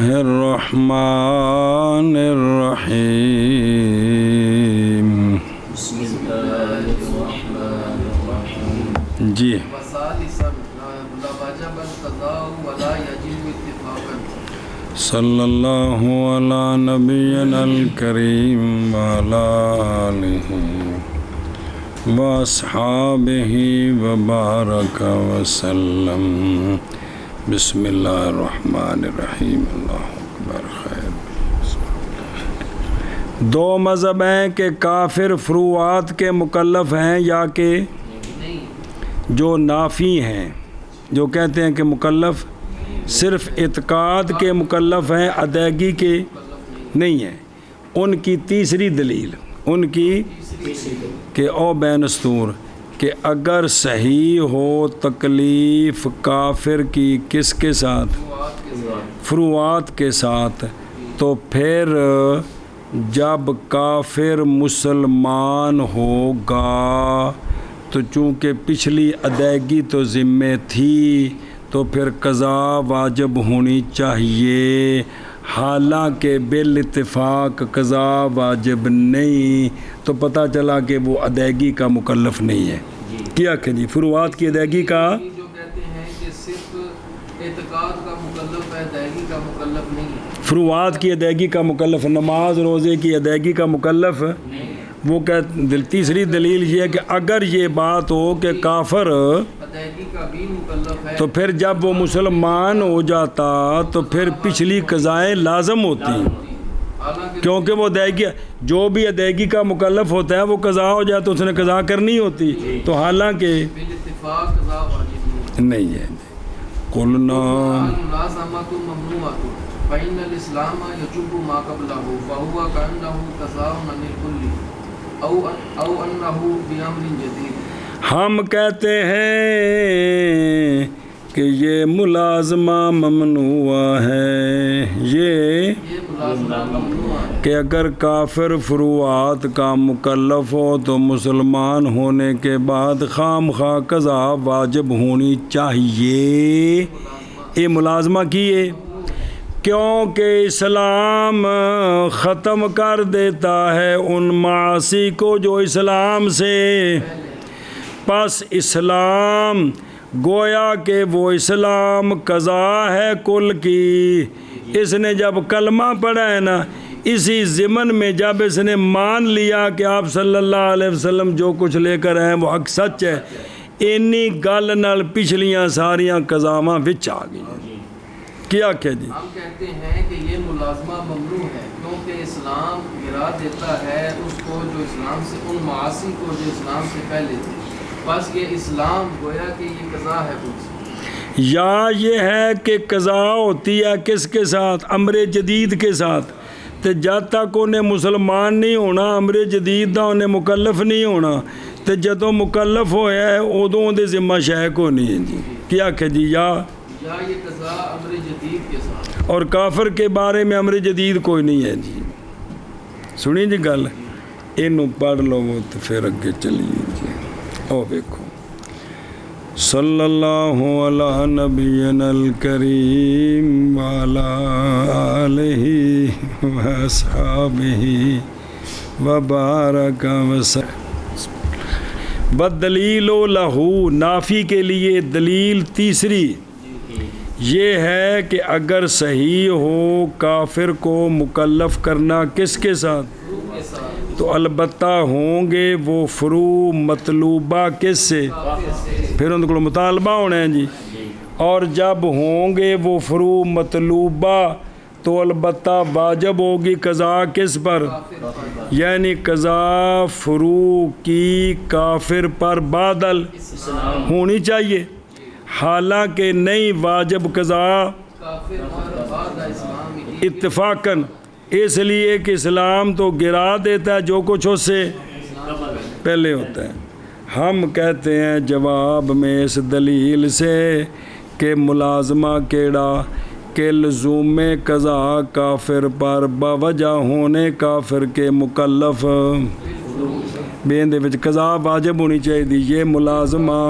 الرحمن الرحیم. بسم اللہ الرحمن الرحیم. جی وثالثاً لوجب القضاء ولا يجب اتفاقا. صلی اللہ علی نبینا الکریم وعلی آلہ واصحابہ وبارک وسلم. بسم اللہ الرحمن الرحیم. اللہ اکبر. خیر. دو مذہب ہیں کہ کافر فروعات کے مکلف ہیں یا کہ جو نافی ہیں، جو کہتے ہیں کہ مکلف صرف اعتقاد کے مکلف ہیں، ادائیگی کے نہیں ہیں. ان کی تیسری دلیل ان کی کہ او بین استور کہ اگر صحیح ہو تکلیف کافر کی کس کے ساتھ؟ فروعات کے ساتھ، تو پھر جب کافر مسلمان ہوگا تو چونکہ پچھلی ادائیگی تو ذمہ تھی تو پھر قضا واجب ہونی چاہیے، حالانکہ بالاتفاق قضا واجب نہیں. تو پتہ چلا کہ وہ ادائیگی کا مکلف نہیں ہے. کیا کہ جی فروعات کی ادائیگی کا جو کہتے ہیں کہ صرف اعتقاد کا مکلف ہے، ادائیگی کا مکلف نہیں ہے. فروعات کی ادائیگی کا مکلف، نماز روزے کی ادائیگی کا مکلف وہ تیسری دلیل یہ ہے کہ اگر یہ بات ہو کہ کافر ادائیگی کا بھی مکلف ہے تو پھر جب وہ مسلمان ہو جاتا تو پھر پچھلی قضائیں لازم ہوتی، حالانکہ کیونکہ وہ ادائیگی جو بھی ادائیگی کا مکلف ہوتا ہے وہ قضا ہو جائے تو اس نے قضا کرنی ہوتی، تو حالانکہ بالاتفاق قضا واجب نہیں ہے. قلنا الملازمۃ ممنوعۃ فإن الاسلام یجب ما قبلہ فهو كأنه قضاء عن الكل او انه بامر جدید. ہم کہتے ہیں کہ یہ ملازمہ ممنوع ہے، یہ ملازمہ ممنوع ہے کہ اگر کافر فروعات کا مکلف ہو تو مسلمان ہونے کے بعد خام خواہ قضا واجب ہونی چاہیے. یہ ملازمہ کی ہے کیونکہ اسلام ختم کر دیتا ہے ان معاصی کو جو اسلام سے، پس اسلام گویا کہ وہ اسلام قضا ہے کل کی. اس نے جب کلمہ پڑھا ہے نا، اسی ضمن میں جب اس نے مان لیا کہ آپ صلی اللہ علیہ وسلم جو کچھ لے کر آئے وہ حق سچ ہے، اینی گل نال پچھلیاں ساریاں قضاواں وچ آ گئی. کیا کہ جی ہم کہتے ہیں کہ یہ ملازمہ ممنوع ہے کیونکہ اسلام گرا دیتا ہے اس کو جو اسلام سے، ان معاصی کو جو اسلام سے پہلے تھے. بس یہ اسلام گویا کہ یہ قضا ہے کچھ. یا یہ ہے کہ قضا ہوتی ہے کس کے ساتھ؟ امر جدید کے ساتھ. تو جب تک انہیں مسلمان نہیں ہونا امر جدید دا انہیں مکلف نہیں ہونا، تو جدوں مکلف ہویا ہے ادوں دے ذمہ شہق ہونی ہے جی. کیا کہ جی یا یہ قضا امر جدید کے ساتھ. اور کافر کے بارے میں امر جدید کوئی نہیں ہے جی. سنی جی گل، اینوں پڑھ لو تو پھر اگے چلیے جی. او دیکھو صلی اللہ علی نبینا الکریم وعلی آلہ واصحابہ وبارک وسلم. بدلیل لہو نافی کے لیے دلیل تیسری یہ ہے کہ اگر صحیح ہو کافر کو مکلف کرنا کس کے ساتھ، تو البتہ ہوں گے وہ فروع مطلوبہ کس سے، پھر ان کو مطالبہ ہونا ہے جی. اور جب ہوں گے وہ فروع مطلوبہ تو البتہ واجب ہوگی قضا کس پر، یعنی قضا فروع کی کافر پر بادل ہونی چاہیے، حالانکہ نہیں واجب قضا اتفاقاً، اس لیے کہ اسلام تو گرا دیتا ہے جو کچھ اس سے پہلے ہوتا ہے. ہم کہتے ہیں جواب میں اس دلیل سے کہ ملازمہ کیڑا کہ لزوم قضا کافر پر باوجہ ہونے کافر کے مکلف بین دے وچ قضا واجب ہونی چاہیے. یہ ملازمہ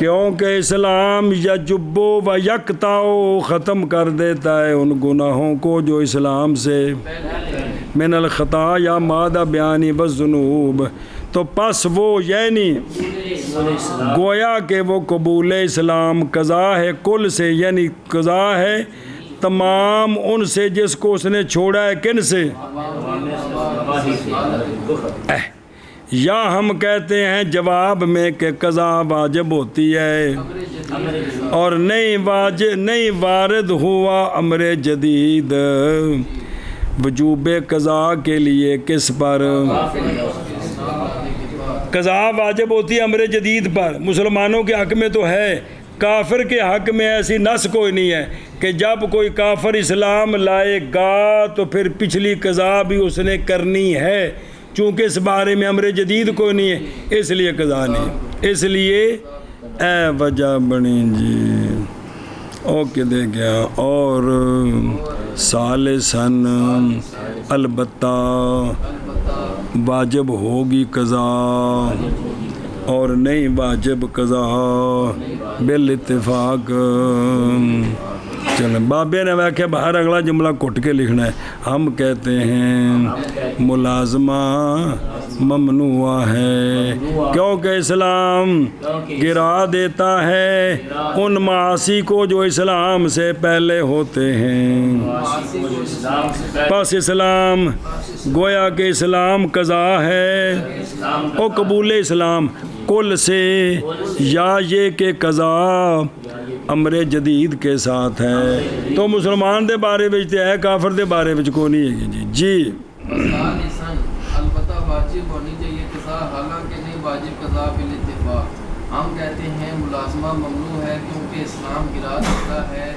کیونکہ اسلام یجبو و یکتاؤ ختم کر دیتا ہے ان گناہوں کو جو اسلام سے من الخطا یا مادہ بیانی والذنوب، تو پس وہ یعنی گویا کہ وہ قبول اسلام قضا ہے کل سے، یعنی قضا ہے تمام ان سے جس کو اس نے چھوڑا ہے، کن سے؟ یا ہم کہتے ہیں جواب میں کہ قضا واجب ہوتی ہے اور نہیں وارد ہوا امر جدید وجوب قضا کے لیے کس پر؟ قضا واجب ہوتی ہے امر جدید پر، مسلمانوں کے حق میں تو ہے، کافر کے حق میں ایسی نص کوئی نہیں ہے کہ جب کوئی کافر اسلام لائے گا تو پھر پچھلی قضا بھی اس نے کرنی ہے، چونکہ اس بارے میں امر جدید کوئی نہیں ہے، اس لیے قضا نہیں، اس لیے اے وجہ بنی جی اوکے دے گیا۔ اور ثالثاً البتہ واجب ہوگی قضا اور نہیں واجب قضا بالاتفاق۔ چلیں بابے نے واقعہ باہر اگلا جملہ کٹ کے لکھنا ہے۔ ہم کہتے ہیں ملازمہ ممنوع ہے کیونکہ اسلام گرا دیتا ہے ان معاصی کو جو اسلام سے پہلے ہوتے ہیں، پس اسلام گویا کہ اسلام قضا ہے اور قبول اسلام کل سے، یا یہ کہ قضا امر جدید کے ساتھ ہے، تو مسلمان دے بارے وچ ہے، کافر دے بارے وچ کوئی نہیں ہے جی جی۔ البتہ واجب ہونی چاہیے قضا، حالانکہ نہیں واجب قضا بالاتفاق۔ ہم کہتے ہیں ملازمہ ممنوع ہے کیونکہ اسلام گرا دیتا ہے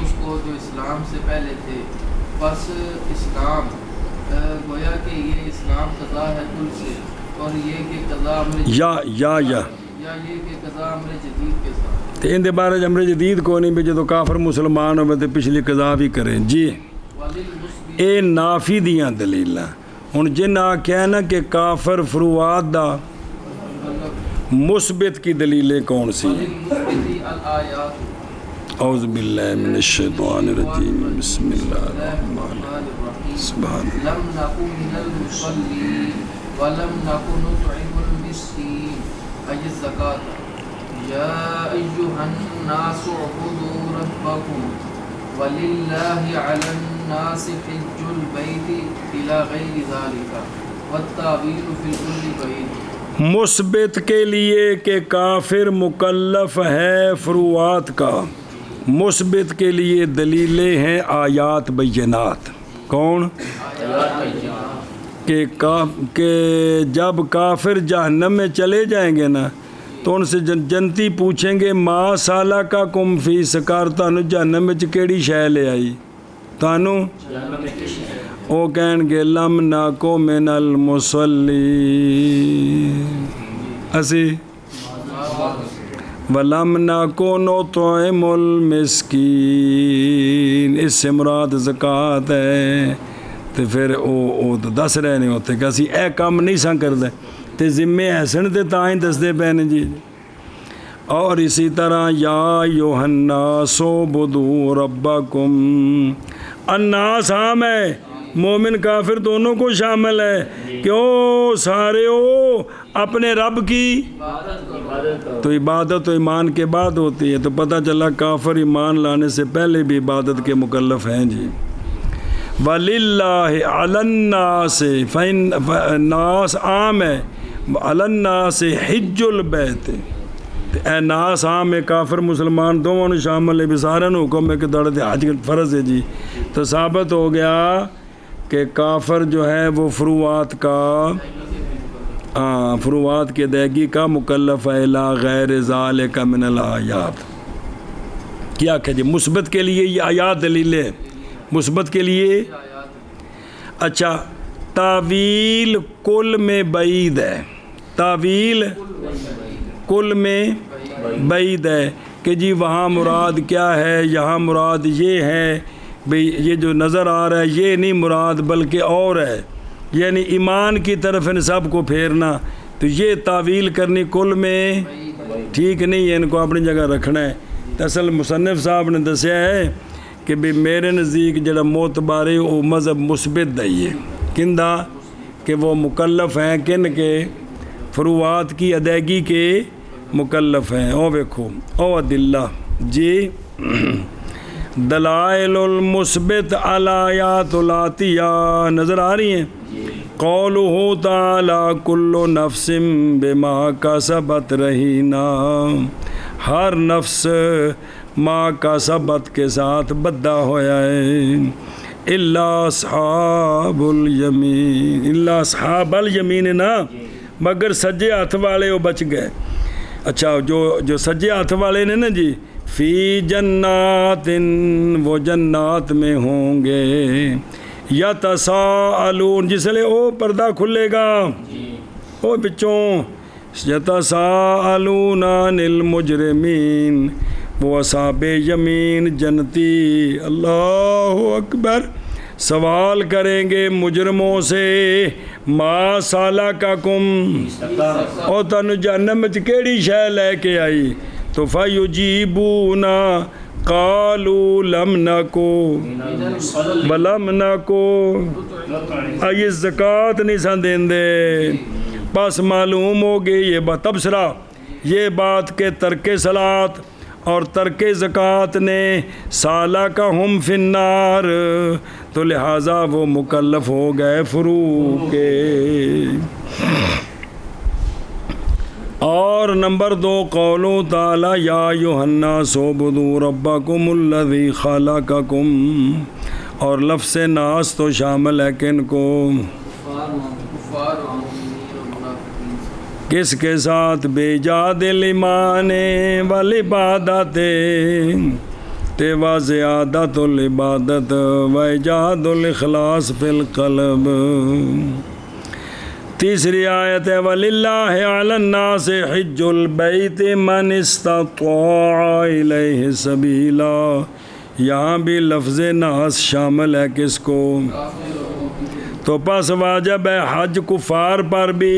اس کو جو اسلام سے پہلے تھے، بس اسلام گویا کہ یہ اسلام قضا ہے کل سے، اور یہ کہ قضا امر یا یہ کہ قضا امر جدید کے ساتھ، تو ان دے بارے امر جدید کو نہیں بھی جدو کافر مسلمان ہوئے تو پچھلی قضا بھی کریں جی۔ اے نافی دیاں دلیلاں ہن جن آکھیا نا کہ کافر فروعات دا مثبت کی دلیلیں کون سی ہیں؟ اعوذ باللہ من الشیطان الرجیم، بسم اللہ الرحمن الرحیم، سبحان اللہ۔ لم نکن من المصلین ولم نکن نطعم المسکین ای الزکاة یا ایہا الناس اعبدوا ربکم وللہ علی الناس حج البیت الی غیر ذالک والتاویل فی کل بعید۔ مثبت کے لیے کہ کافر مکلف ہے فروعات کا، مثبت کے لیے دلیلیں ہیں آیات بینات۔ کون؟ کہ جب کافر جہنم میں چلے جائیں گے نا تو ان سے جنتی پوچھیں گے ما سالککم فی سقر، تانوں جہنم میں کیڑی شے لے آئی تانوں؟ وہ کہیں گے لم نکو من المصلین، اسی ولم نکو نطعم المسکین، اس سے مراد زکوٰۃ ہے۔ تو پھر وہ تو دس رہے نہیں ہوتے کہ اسی اے کام نہیں سا کر دے تے ذمے حسن تے تائیں دس دے پہنے جی۔ اور اسی طرح یا ایھا الناس اعبدوا ربکم، الناس عام ہے، مومن کافر دونوں کو شامل ہے، کیوں سارے ہو اپنے رب کی تو عبادت و ایمان کے بعد ہوتی ہے، تو پتہ چلا کافر ایمان لانے سے پہلے بھی عبادت کے مکلف ہیں جی۔ وَلِلَّهِ عَلَى النَّاسِ، ناس عام ہے، عَلَى النَّاسِ حِجُّ الْبَيْتِ، اے ناس عام ہے، کافر مسلمان دونوں شامل ہے، بھی سارے حکم ہے کہ دوڑتے حج فرض ہے جی۔ تو ثابت ہو گیا کہ کافر جو ہے وہ فروعات کی ادائیگی کا مکلف ہے، لا غیر ذالک من الآیات۔ کیا کہ جی مثبت کے لیے یہ آیات دلیلیں، مثبت کے لیے اچھا تعویل کل میں بعید ہے، تعویل کل میں بعید ہے کہ جی وہاں مراد کیا ہے، یہاں مراد یہ ہے، بھئی یہ جو نظر آ رہا ہے یہ نہیں مراد بلکہ اور ہے، یعنی ایمان کی طرف ان سب کو پھیرنا، تو یہ تعویل کرنی کل میں ٹھیک نہیں ہے، ان کو اپنی جگہ رکھنا ہے۔ اصل مصنف صاحب نے دسیا ہے کہ بھی میرے نزدیک جڑا معتبر ہے وہ مذہب مثبت ہی ہے، کندہ کہ وہ مکلف ہیں، کن کے فروعات کی ادائیگی کے مکلف ہیں۔ او ویکھو او ادلہ جی دلائل المثبت علایات الاتیہ نظر آ رہی ہیں۔ قولہ تعالی کل نفس بما کسبت رہینا، ہر نفس ما کسبت کے ساتھ بدہ ہویا ہے، الا اصحاب الیمین، الا اصحاب الیمین نا، مگر سجے ہاتھ والے وہ بچ گئے۔ اچھا جو سجے ہاتھ والے نے نا جی، فی جنات، وہ جنات میں ہوں گے، یتساءلون، جس لئے او پردہ کھلے گا او بچوں، یتساءلون عن المجرمین، وہ اصحاب یمین جنتی، اللہ اکبر، سوال کریں گے مجرموں سے، ما سالککم، او تانو جہنم وچ کیڑی شے لے کے آئی؟ تو فیجیبون قالوا لم نکو ولم نکو، آئیے زکوٰۃ نہیں سن دین دے۔ پس معلوم ہو گئی یہ تبصرہ، یہ بات کہ ترک صلاۃ اور ترک زکوٰۃ نے سالکہم فی النار، تو لہٰذا وہ مکلف ہو گئے فروع کے۔ اور نمبر 2 قولو تعالی یا ایھا الناس اعبدوا ربکم الذی خلقکم، اور لفظ ناس تو شامل ہے کن کو؟ کس کے ساتھ؟ بیجاد الایمان والعبادت، تے وزیادت العبادت وایجاد الاخلاص فی القلب۔ تیسری آیت ہے وَلِلَّهِ عَلَى النَّاسِ حِجُّ الْبَيْتِ مَنِ اسْتَطَاعَ إِلَيْهِ سَبِيلًا، یہاں بھی لفظ ناس شامل ہے کس کو؟ تو پس واجب ہے حج کفار پر بھی،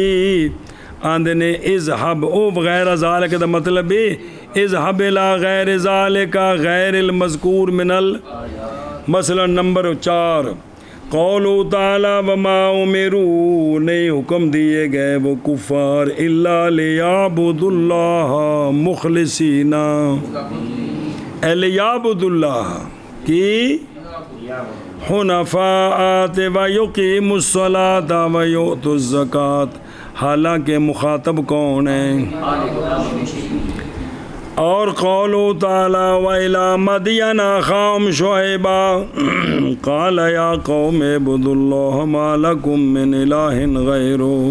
آندھنے اذهب او غیر ذالک کا مطلب بھی اذهب الى غیر ذالک غیر المذکور من مثلا نمبر 4 قولو تعالی وما امروا، نہیں حکم دیے گئے وہ کفار الا لیعبدوا اللہ مخلصین، لیعبدوا اللہ کی حنفاء ویقیموا الصلاۃ ویؤتوا الزکاۃ، حالانکہ مخاطب کون ہیں؟ اور قولو تعالی وَإِلَىٰ مَدْيَنَ أَخَاهُمْ شُعَيْبًا قَالَ يَا قَوْمِ اعْبُدُوا اللَّهَ مَا لَكُم مِّنْ إِلَٰهٍ غَيْرُهُ،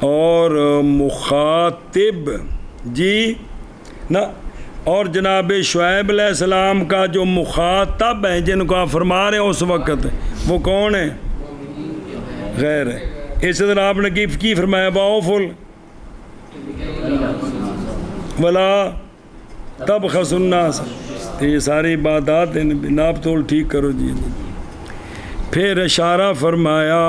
اور مخاطب جی نا، اور جناب شعیب علیہ السلام کا جو مخاطب ہیں جن کو آپ فرما رہے ہیں اس وقت، وہ کون ہے؟ غیر ہے۔ اس طرح آپ نے کی فرمایا باوفل ولا تبخسوا الناس، یہ ساری عبادات ہیں، ناپ تول ٹھیک کرو جی۔ پھر اشارہ فرمایا،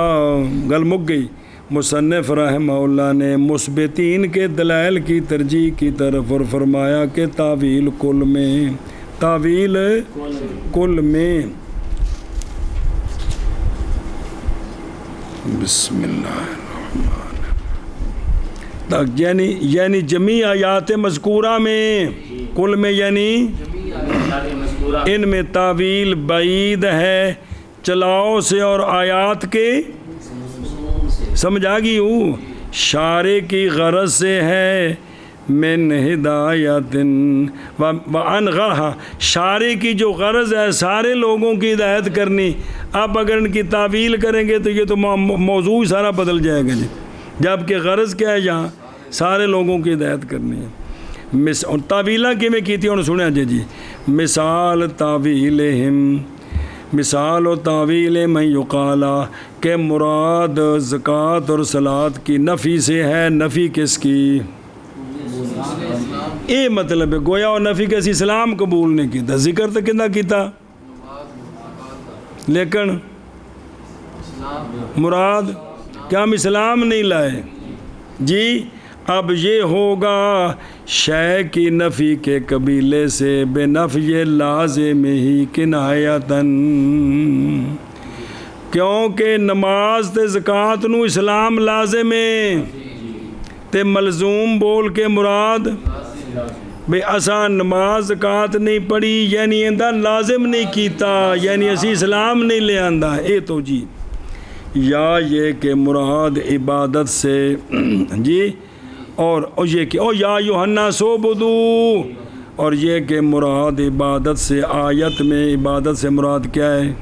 گل مک گئی، مصنف رحمہ اللہ نے مثبتین کے دلائل کی ترجیح کی طرف، اور فرمایا کہ تعویل کل میں، تعویل کل میں، بسم اللہ یعنی جمیع آیات مذکورہ میں، کل میں یعنی ان میں تعویل بعید ہے چلاؤ سے اور آیات کے سمجھ آگی ہوں، شارع کی غرض سے ہے، من ہدایت وان غرہ، شارع کی جو غرض ہے سارے لوگوں کی ہدایت کرنی، اب اگر ان کی تعویل کریں گے تو یہ تو موضوع سارا بدل جائے گا جی، جبکہ غرض کیا ہے یہاں سارے لوگوں کی ہدایت کرنی ہے۔ تعویلہ کی میں کی تھی انہوں سنیا جی، مثال تعویلہم، مثال و تعویل میں یقالا، کہ مراد زکوٰۃ اور صلاۃ کی نفی سے ہے، نفی کس کی؟ یہ مطلب ہے گویا اور نفی کیسی اسلام قبول نہیں کیتا، ذکر تو کنا کیتا، لیکن مراد کیا ہم اسلام نہیں لائے جی، اب یہ ہوگا شے کی نفی کے قبیلے سے بے نفی لازم ہی کنایتن، کیونکہ نماز تے زکات نو اسلام لازم ہے تے ملزوم بول کے مراد بے اساں نماز زکات نہیں پڑھی یعنی اندہ لازم نہیں کیتا یعنی اسی اسلام نہیں لے آندہ اے تو جی، یا یہ کہ مراد عبادت سے جی اور یہ کہ او یا یوحنا سو بدو، اور یہ کہ مراد عبادت سے آیت میں عبادت سے مراد کیا ہے؟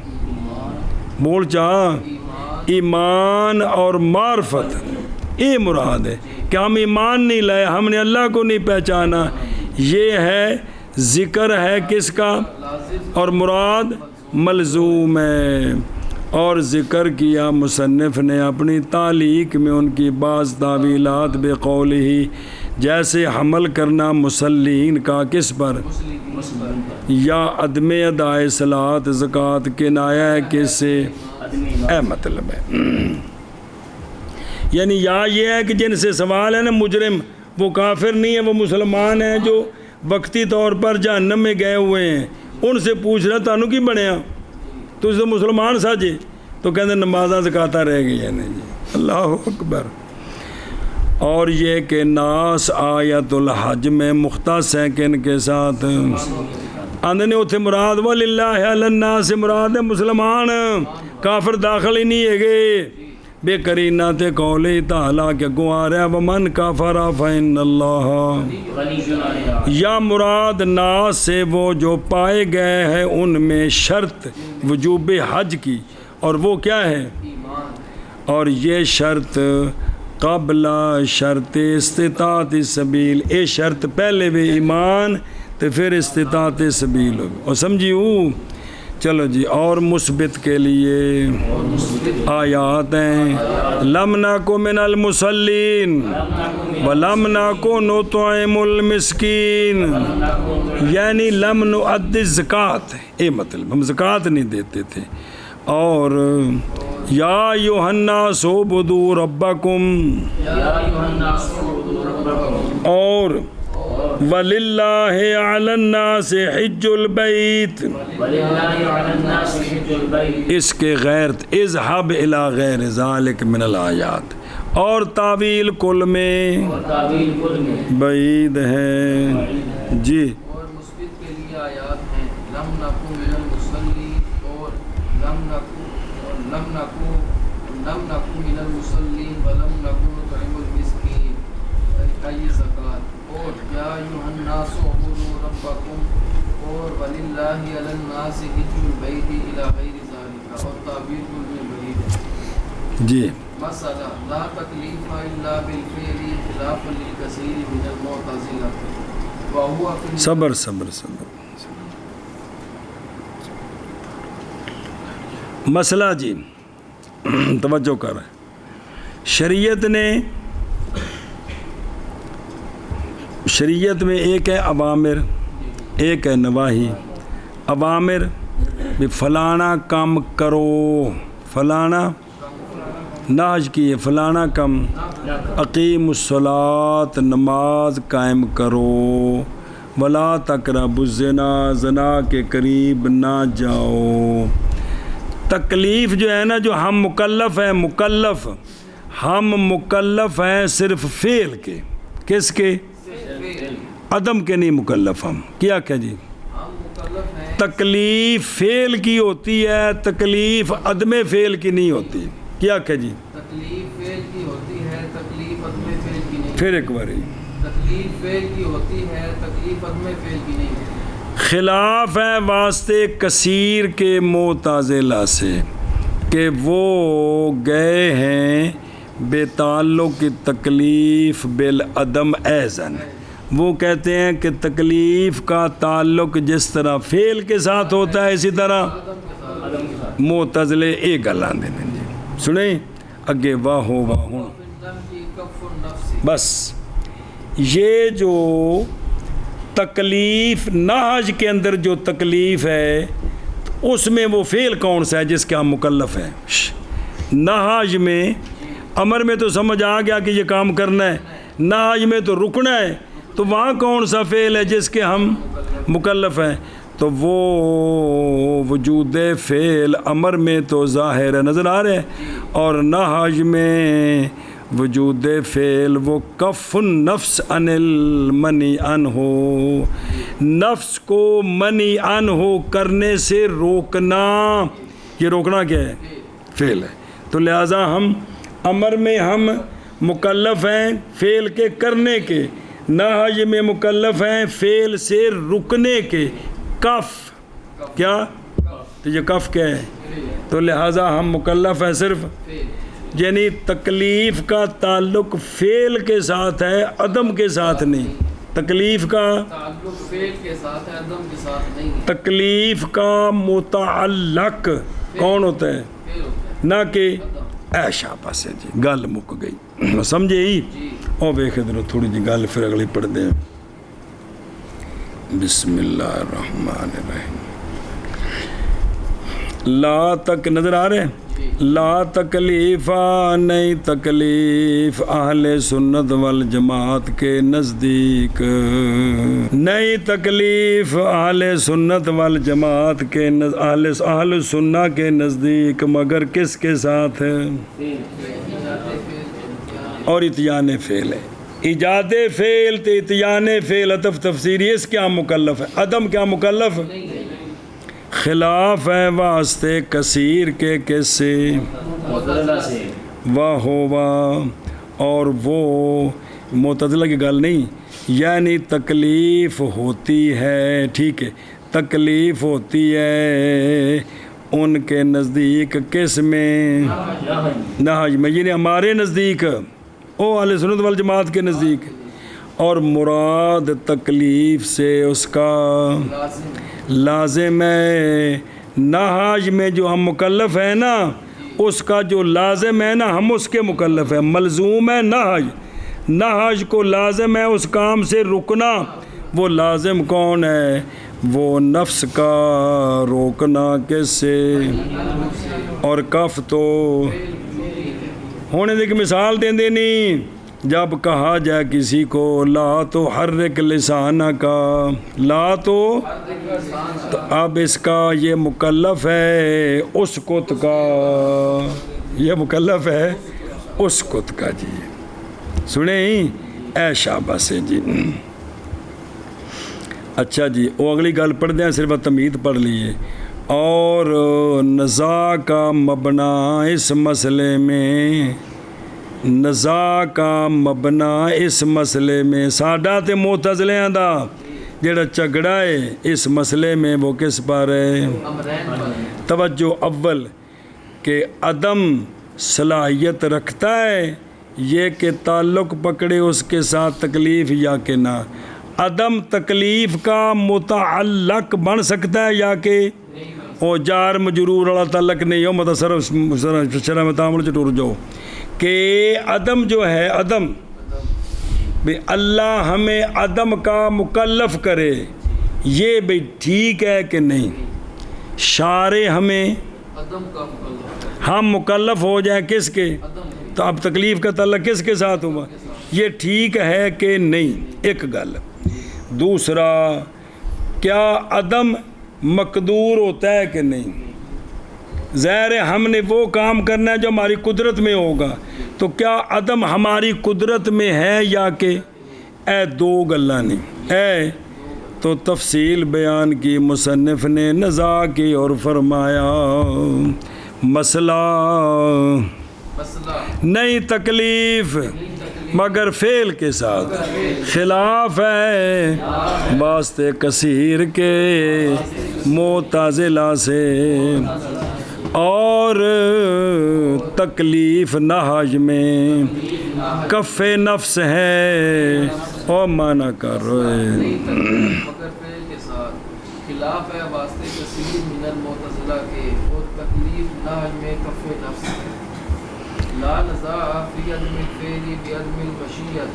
بول چاہ ایمان اور معرفت، یہ مراد ہے کہ ہم ایمان نہیں لائے، ہم نے اللہ کو نہیں پہچانا، یہ ہے ذکر ہے کس کا، اور مراد ملزوم ہے۔ اور ذکر کیا مصنف نے اپنی تعلیق میں ان کی بعض تعویلات بقول ہی، جیسے حمل کرنا مسلین کا کس پر، یا عدم ادائے صلاۃ زکوٰۃ کنایا ہے کس سے، اے مطلب ہے یعنی یا یہ ہے کہ جن سے سوال ہے نا مجرم، وہ کافر نہیں ہے، وہ مسلمان ہیں جو وقتی طور پر جہنم میں گئے ہوئے ہیں، ان سے پوچھ رہا تانوں کی بنیا تو اس مسلمان ساجے تو کہتے ہیں نمازاں زکاتاں رہ گئی ہیں جی، اللہ اکبر۔ اور یہ کہ ناس آیت الحج میں مختص ہیں کن کے ساتھ، آندھنے اتھے مراد وَلِلَّهِ عَلَى النَّاسِ مراد ہے مسلمان، کافر داخل ہی نہیں ہے گے، بے کرینہ تے قولی تعالیٰ کے گوار ہے وَمَنْ كَفَرَ فَإِنَّ اللَّهَ، یا مراد ناس سے وہ جو پائے گئے ہیں ان میں شرط وجوب حج کی، اور وہ کیا ہے، اور یہ شرط قبل شرط استطاعت سبیل، اے شرط پہلے بھی ایمان تو پھر استطاعت سبیل ہو، اور سمجھیو چلو جی۔ اور مثبت کے لیے آیات ہیں، لم نکو من المصلین ولم نکو نطعم المسکین، یعنی لم نؤدی الزکوٰۃ، اے مطلب ہم زکوٰۃ نہیں دیتے تھے، اور یا ایھا الناس اعبدوا ربکم، اور وَلِلَّهِ عَلَى النَّاسِ حِجُّ الْبَيْتِ، اس کے غیر اذهب إلى غیر ذلك من الآیات، اور تعویل کل میں بعید ہے جی۔ اور مثبت کے لیے آیات ہیں، لم نکو من المصلین، اور لم نکو من المصلین ولم نکو نطعم المسکین، ای زکوٰۃ، اور یا ایھا الناس اعبدوا ربکم، اور وللہ علی الناس حج البیت الی غیر ذلک، اور تعبیر کل میں بعید ہے جی۔ مسئلہ لا تکلیف الا بالفعل خلافا للکثیر من المعتزلہ، وہو فی صبر صبر صبر مسئلہ جی توجہ کر رہے ہیں، شریعت میں ایک ہے اوامر، ایک ہے نواہی۔ اوامر بھی فلانا کام کرو، فلانا ناج کیے، فلانا کم اقیم الصلاۃ، نماز قائم کرو، ولا تقربوا الزنا، زنا کے قریب نہ جاؤ۔ تکلیف جو ہے نا، جو ہم مکلف ہیں، ہم مکلف ہیں صرف فعل کے، کس کے، عدم کے نہیں مکلف ہم، کیا جی، تکلیف فعل کی ہوتی ہے، تکلیف عدم فعل کی نہیں ہوتی، کیا جی، تکلیف فعل کی ہوتی ہے، تکلیف عدم فعل کی نہیں، پھر ایک بار تکلیف فعل کی ہوتی ہے، تکلیف عدم فعل کی نہیں ہے۔ خلاف ہے واسطے کثیر کے معتزلہ سے کہ وہ گئے ہیں بے تعلق کی تکلیف بالعدم ایزن، وہ کہتے ہیں کہ تکلیف کا تعلق جس طرح فعل کے ساتھ ہوتا ہے اسی طرح معتزلے ایک گلاں دے دیں جی، سنیں اگے واہو واہوں، بس یہ جو تکلیف نہج کے اندر جو تکلیف ہے اس میں وہ فعل کون سا ہے جس کے ہم مکلف ہیں؟ نہج میں، امر میں تو سمجھ آ گیا کہ یہ کام کرنا ہے، نہج میں تو رکنا ہے، تو وہاں کون سا فعل ہے جس کے ہم مکلف ہیں؟ تو وہ وجود فعل امر میں تو ظاہر ہے، نظر آ رہے ہیں، اور نہج میں وجود فعل وہ کف النفس عن المنی عنہ، نفس کو منی عنہ کرنے سے روکنا، یہ روکنا کیا ہے؟ فعل ہے۔ تو لہٰذا ہم امر میں ہم مکلف ہیں فعل کے کرنے کے، نہج میں مکلف ہیں فعل سے رکنے کے، کف کیا؟ تو یہ کف کیا ہے؟ تو لہٰذا ہم مکلف ہیں صرف، یعنی تکلیف کا تعلق فعل کے ساتھ ہے، عدم کے ساتھ نہیں۔ تکلیف کا تعلق فعل کے ساتھ ہے، عدم کے ساتھ نہیں ہے۔ تکلیف کا متعلق کون ہوتا ہے؟ فعل ہوتا ہے، نہ کہ عدم۔ اے شاباش ہے جی، گل مک گئی، سمجھے ہی؟ اور ویکھ ادھر تھوڑی جی گل پھر اگلی پڑھ دیں۔ بسم اللہ الرحمن الرحیم۔ لا تک نظر آ رہے ہیں؟ لا تکلیف، نہیں تکلیف اہل سنت والجماعت کے نزدیک، نہیں تکلیف اہل سنت والجماعت کے اہل سنہ کے نزدیک، مگر کس کے ساتھ ہے؟ اور اتیان فعل ہے، ایجاد فعل تے اتیان فعل، عطف تفسیری، اس کیا مکلف ہے؟ عدم کیا مکلف؟ خلاف ہے واسطے کثیر کے کس سے؟ واہ ہوا، اور وہ معتزلہ کی گل نہیں، یعنی تکلیف ہوتی ہے، ٹھیک ہے، تکلیف ہوتی ہے ان کے نزدیک کس میں؟ نہج میں، یعنی ہمارے نزدیک، او اہل سنت والجماعت کے نزدیک، اور مراد تکلیف سے اس کا لازم ہے۔ نہج میں جو ہم مکلف ہیں نا، اس کا جو لازم ہے نا، ہم اس کے مکلف ہیں، ملزوم ہے نہج، نہج کو لازم ہے اس کام سے رکنا، وہ لازم کون ہے؟ وہ نفس کا روکنا کس سے؟ اور کف تو ہونے دے کی مثال دیں دے نہیں، جب کہا جائے کسی کو لا تو حرک لسانہ کا، لا تو اب اس کا یہ مکلف ہے اسکت کا، یہ مکلف ہے اسکت کا جی، سنیں اے شاباش جی۔ اچھا جی، وہ اگلی گل پڑھ دیں، صرف تمہید پڑھ لیے۔ اور نزاع کا مبنا اس مسئلے میں، نزاع کا مبنا اس مسئلے میں، ساڈا تے معتزلیاں دا جڑا جھگڑا ہے اس مسئلے میں، وہ کس پر ہے؟ توجہ، اول کہ عدم صلاحیت رکھتا ہے یہ کہ تعلق پکڑے اس کے ساتھ تکلیف یا کہ نہ، عدم تکلیف کا متعلق بن سکتا ہے یا کہ او جار مجرور والا تعلق نہیں ہو، مطلب صرف شرح میں تعامل چٹور جاؤ کہ عدم جو ہے، عدم بھئی اللہ ہمیں عدم کا مکلف کرے، یہ بھئی ٹھیک ہے کہ نہیں؟ شارع ہمیں ہم مکلف ہو جائیں کس کے؟ تو اب تکلیف کا تعلق کس کے ساتھ ہوا؟ یہ ٹھیک ہے کہ نہیں؟ ایک گل۔ دوسرا، کیا عدم مقدور ہوتا ہے کہ نہیں؟ ظاہر ہے ہم نے وہ کام کرنا ہے جو ہماری قدرت میں ہوگا، تو کیا عدم ہماری قدرت میں ہے یا کہ اے دو گلاں نہیں اے؟ تو تفصیل بیان کی مصنف نے نزاع کی اور فرمایا مسئلہ نہیں تکلیف مگر فعل کے ساتھ، خلاف ہے واسطے کثیر کے معتزلہ سے، اور تکلیف نہج میں کف نفس ہے، اور معنی کر رہے خلاف ہے واسطے کثیر من المعتزلہ کے، اور تکلیف نہج میں کف نفس ہے۔ لا نزاع فی عدم الفعل بعدم المشیۃ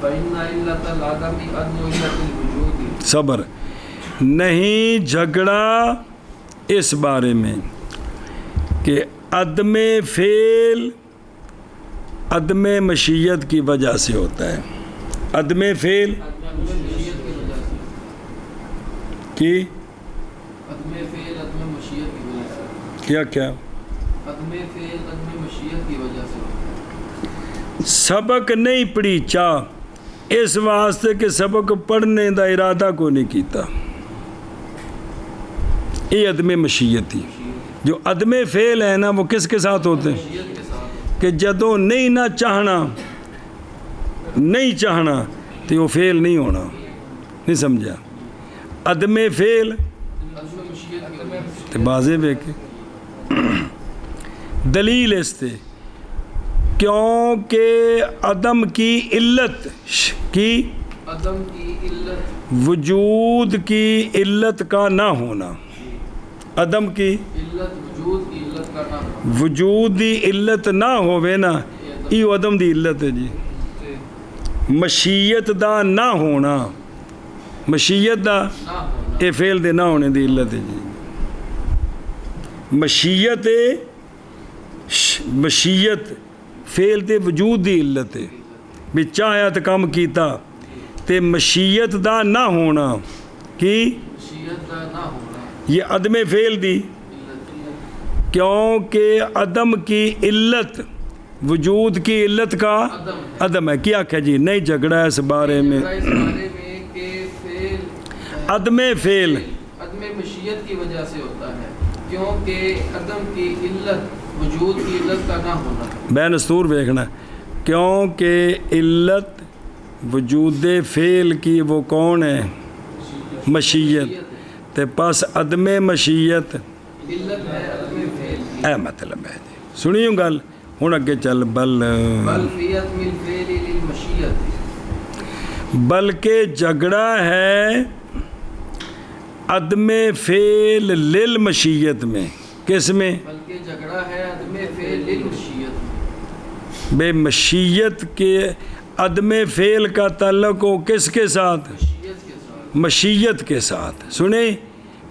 فإن علت العدم عدم علت الوجود۔ صبر، نہیں جھگڑا اس بارے میں کہ عدم فعل عدم مشیت کی وجہ سے ہوتا ہے. عدم فعل عدم مشیت کی وجہ سے کی عدم فعل عدم مشیت کی وجہ سے کیا کیا عدم فعل عدم مشیت کی وجہ سے سبق نہیں پڑھی چاہ اس واسطے کہ سبق پڑھنے دا ارادہ کو نہیں کیتا. یہ عدم مشیت تھی. جو عدم فعل ہے نا وہ کس کے ساتھ ہوتے ہیں مشیت کے ساتھ کہ جدوں نہیں نہ چاہنا تو وہ فعل نہیں ہونا. نہیں سمجھا؟ عدم فعل عدم مشیت کی وجہ سے تے بازے بے کے دلیل اس تے کیونکہ عدم کی علت کی عدم کی علت وجود کی علت کا نہ ہونا. عدم کی علت وجود کی علت کا نام وجود دی علت نہ ہووے نا یہ عدم دی علت ہے جی. مشیت دا نہ ہونا مشیت دا نہ ہونا اے فعل دے نہ ہونے دی علت ہے جی. مشیت فعل تے وجود دی علت ہے بھی چاہیا تے کام کیتا تے مشیت دا نہ ہونا کی مشیت کا نہ ہونا یہ عدم فعل دی علت کیونکہ عدم کی علت وجود کی علت کا عدم ہے. کیا کہ جی نہیں جھگڑا ہے اس بارے میں. اس بارے میں کہ فعل عدم فعل عدم مشیت کی وجہ سے ہوتا ہے کیونکہ عدم کی علت وجود کی علت کا نہ ہونا بین استور دیکھنا کیونکہ علت وجود فعل کی وہ کون ہے مشیت تے پس عدم مشیت علت ہے عدم فعل کی اے مطلب ہے جی. سنیوں گل ہوں اگے چل بل فیت من فعل للمشیت بلکہ جھگڑا ہے عدم فعل للمشیت میں. کس میں؟ بلکہ جھگڑا ہے عدم فعل للمشیت بے مشیت کے عدم فعل کا تعلق ہو کس کے ساتھ مشیت کے ساتھ مشیت کے ساتھ. سنیں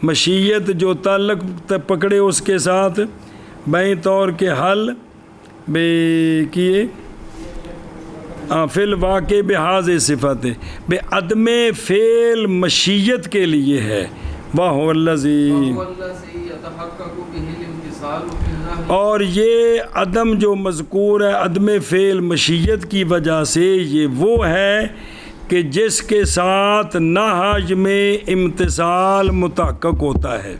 مشیت جو تعلق پکڑے اس کے ساتھ بیں طور کے حل بے کیے فی الواقع بحاظ صفت بے عدم فعل مشیت کے لیے ہے. وَهُوَ الَّذِي وَهُوَ الَّذِي يَتَحَقَّقُ بِهِ الْامْتِثَالُ فِي النَّهْيِ اور یہ عدم جو مذکور ہے عدم فعل مشیت کی وجہ سے یہ وہ ہے کہ جس کے ساتھ نہج میں امتثال متحقق ہوتا ہے.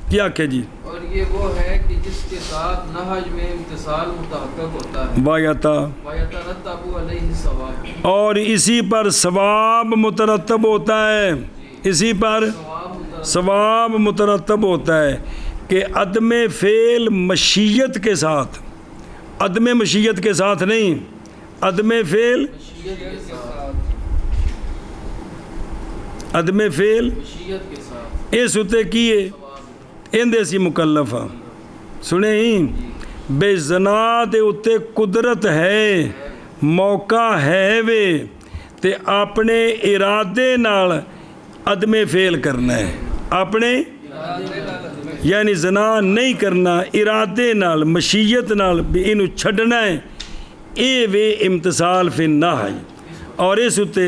کیا کہ جی اور یہ وہ ہے کہ جس کے ساتھ نہج میں امتثال متحقق ہوتا ہے وایتا وَيَتَرَتَّبُ عَلَيْهِ الثَّوَابُ اور اسی پر ثواب مترتب ہوتا ہے. اسی پر ثواب مترتب ہوتا ہے کہ عدم فعل مشیت کے ساتھ عدم مشیت کے ساتھ نہیں عدم فعل مشیت کے ساتھ عدم فعل مشیت کے ساتھ اس اتے کیے اندے سی مکلف ہاں. سنے ہی بے زنا دے اتے قدرت ہے موقع ہے وے تے اپنے ارادے نال عدم فعل کرنا ہے. اپنے یعنی زنا نہیں کرنا ارادے نال مشیت نال بھی انہوں چھڑنا ہے اے وے امتثال فی النہی اور اس اتے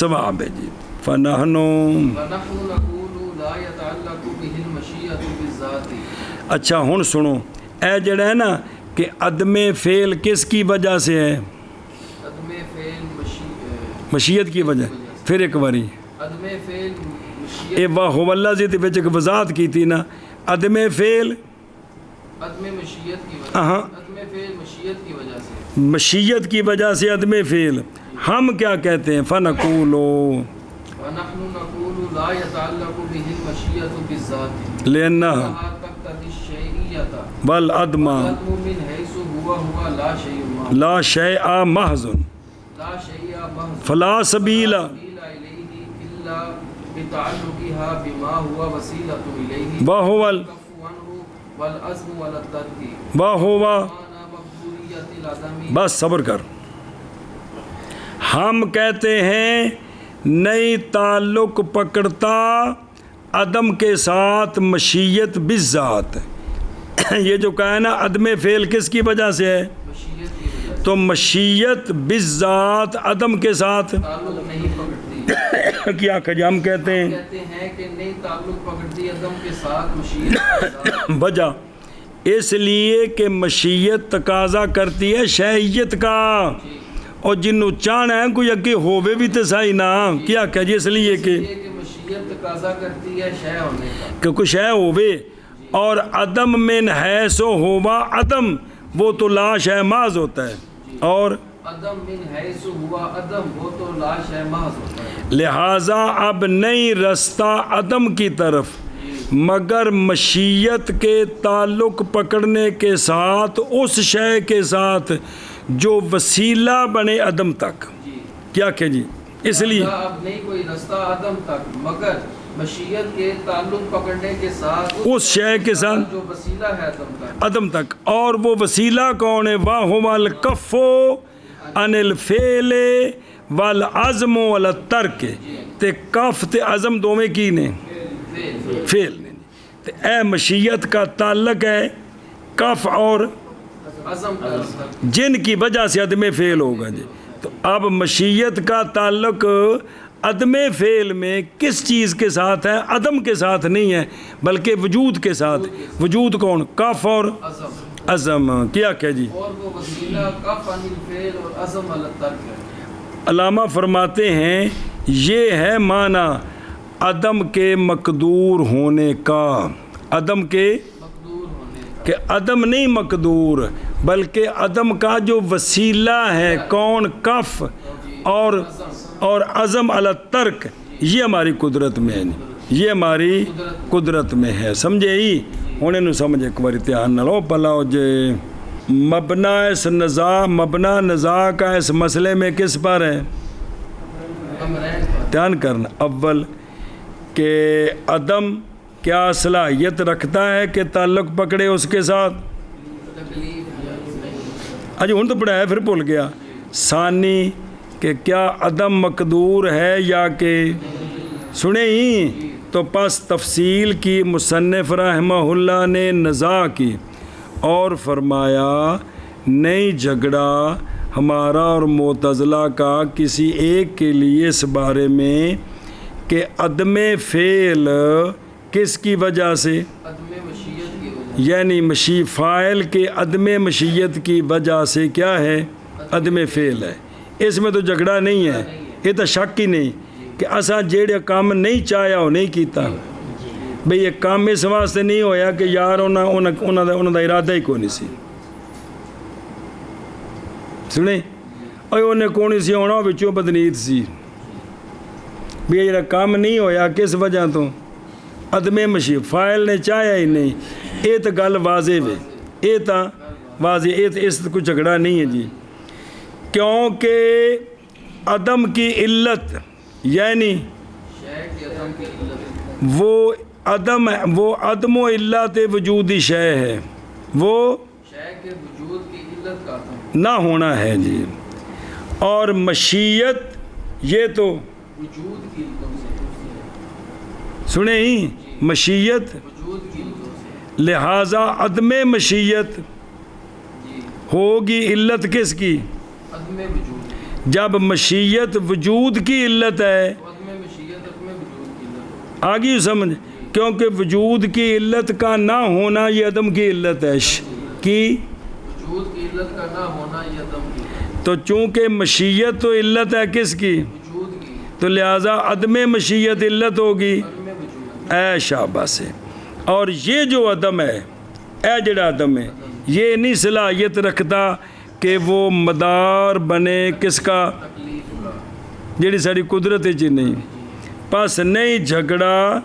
ثواب ہے جی. فنحنو وَنَحْنُ نَقُولُ لَا يَتَعَلَّقُ بِهِ الْمَشِيَّةُ بِالذَّاتِ اچھا ہن سنو اے جڑا ہے نا کہ عدم فعل کس کی وجہ سے ہے عدم فعل مشیت کی وجہ. پھر ایک باری عدم فعل مشیت اے واہ اللہ زی تے وچ ایک وضاحت کی تھی نا عدم فعل عدم مشیت کی وجہ ہاں عدم فعل مشیت کی وجہ سے مشیت کی وجہ سے عدم فعل. ہم کیا کہتے ہیں فنقولو وَنَحْنُ نَقُولُ لَا يَتَعَلَّقُ بِهِ الْمَشِيَّةُ بِالذَّاتِ لأنها وَلَا تَقْتَضِي الشَّيْئِيَّةَ والعدم وَالْعَدْمُ مِنْ حَيْثُ هُوَ لَا شَيْءٌ مَعَهُ لا شيء محض لا شيء محض فلا سبيل إليه إلا بتعلقها بما هو وسيلة إليه وهو الكف عنه والعزم ولا الترك وهو معنى مقبولية العدم. بس صبر کر. ہم کہتے ہیں نئی تعلق پکڑتا عدم کے ساتھ مشیت بالذات. یہ جو کہا ہے نا عدم فعل کس کی وجہ سے ہے مشیت کی وجہ تو مشیت بالذات عدم کے ساتھ تعلق نہیں پکڑتی. کیا کہ ہم کہتے ہیں کہتے ہیں کہ نہیں تعلق پکڑتی عدم کے ساتھ مشیت کے ساتھ. وجہ اس لیے کہ مشیت تقاضا کرتی ہے شیعیت کا، اور جنوں چاہنا ہے کوئی اگے ہووے بھی تو صحیح نا. کیا کہ جی اس لیے کہ مشیت تقاضا کرتی ہے شے ہونے کا کہ کچھ شے ہووے، اور عدم من حیث ہوا عدم وہ تو لا شے محض ہوتا ہے، اور عدم من حیث ہوا عدم وہ تو لا شے محض ہوتا ہے. لہٰذا اب نہیں رستہ عدم کی طرف مگر مشیت کے تعلق پکڑنے کے ساتھ اس شے کے ساتھ جو وسیلہ بنے عدم تک. کیا کہ جی اس لیے اب نہیں کوئی رستہ عدم تک مگر مشیت کے تعلق پکڑنے کے ساتھ اس شے کے ساتھ جو وسیلہ ہے عدم تک. عدم تک، اور وہ وسیلہ کون ہے؟ واہما الکف عن الفعل والعزم والترک. تے کف تے عزم دوویں کی نے فعل نے. تے اے مشیت کا تعلق ہے کف اور عزم کا جن کی وجہ سے عدم فعل ہوگا جی. تو اب مشیت کا تعلق عدم فعل میں کس چیز کے ساتھ ہے؟ عدم کے ساتھ نہیں ہے بلکہ وجود کے ساتھ. وجود کون؟ کف اور عزم. عزم. کیا کہ جی اور وہ وسیلہ کف عن الفعل اور عزم علی الترک ہے. علامہ فرماتے ہیں یہ ہے معنی عدم کے مقدور ہونے کا. عدم کے مقدور ہونے کا کہ عدم نہیں مقدور بلکہ عدم کا جو وسیلہ ہے کون؟ کف اور عزم علی الترک. یہ ہماری قدرت میں ہے، یہ ہماری قدرت میں ہے. سمجھے ہی ہونے نو سمجھے ایک بار دھیان نہ لو پلا جے. مبنا اس نزاع مبنا نزاع کا اس مسئلے میں کس پر ہے؟ دھیان کرنا. اول کہ عدم کیا صلاحیت رکھتا ہے کہ تعلق پکڑے اس کے ساتھ؟ اجی ہوں تو پڑھایا پھر بھول گیا. ثانی کہ کیا عدم مقدور ہے یا کہ سنیں ہی تو پس تفصیل کی مصنف رحمہ اللہ نے نزاع کی اور فرمایا نہیں جھگڑا ہمارا اور معتزلہ کا کسی ایک کے لیے اس بارے میں کہ عدم فعل کس کی وجہ سے، عدم مشیت کی وجہ یعنی فاعل کے عدم مشیت کی وجہ سے کیا ہے؟ عدم فعل ہے. اس میں تو جھگڑا نہیں ہے، یہ تو شک ہی نہیں کہ اسا جیڑے کام نہیں چاہیا وہ نہیں کیتا. بھئی یہ کام اس واسطے نہیں ہویا کہ یار انہوں دا ارادہ ہی کوئی نہیں سی. سنیں اوہ انہیں کونی سی ہونا بچوں بدنیت سی. بھی یہ کام نہیں ہویا کس وجہ تو عدم مشیت، فاعل نے چاہیا ہی نہیں. یہ تو گل واضح ہے، یہ تو واضح، یہ تو اس کوئی جھگڑا نہیں ہے جی. کیونکہ عدم کی علت یعنی شے کی عدم کی علت وہ عدم و علت وجودی شے ہے، وہ شے کے وجود کی علت کا عدم نہ ہونا ہے جی. اور مشیت یہ تو وجود کی علت سے سنیں ہی مشیت وجود کی علت سے لہٰذا عدم مشیت ہوگی علت کس کی؟ عدم وجود. جب مشیت وجود کی علت ہے عدم مشیت عدم وجود کی علت آگی سمجھ، کیونکہ وجود کی علت کا نہ ہونا یہ عدم کی علت ہے کی. وجود کی علت کا نہ ہونا یہ عدم کی علت. تو چونکہ مشیت تو علت ہے کس کی؟ وجود کی. تو لہٰذا عدم مشیت علت ہوگی عدم وجود. اے شابہ سے. اور یہ جو عدم ہے، اے جڑا عدم ہے، یہ نہیں صلاحیت رکھتا کہ وہ مدار بنے کس کا؟ تکلیف کا. جڑی ساری قدرت چ نہیں. پس نہیں جھگڑا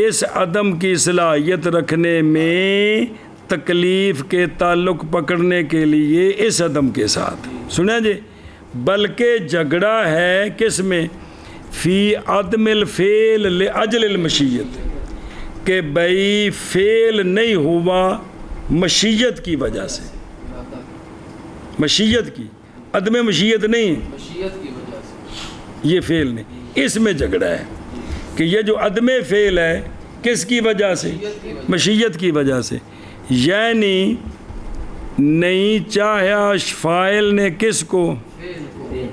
اس عدم کی صلاحیت رکھنے میں تکلیف کے تعلق پکڑنے کے لیے اس عدم کے ساتھ. سنیں جی، بلکہ جھگڑا ہے کس میں؟ فی عدم الفعل لاجل المشیت، کہ بھئی فعل نہیں ہوا مشیت کی وجہ سے. مشیت کی، عدم مشیت نہیں، مشیت کی وجہ سے. یہ فعل نہیں. اس میں جھگڑا ہے کہ یہ جو عدم فعل ہے کس کی وجہ سے؟ مشیت کی وجہ سے. یعنی نہیں چاہیا فاعل نے کس کو فعل کو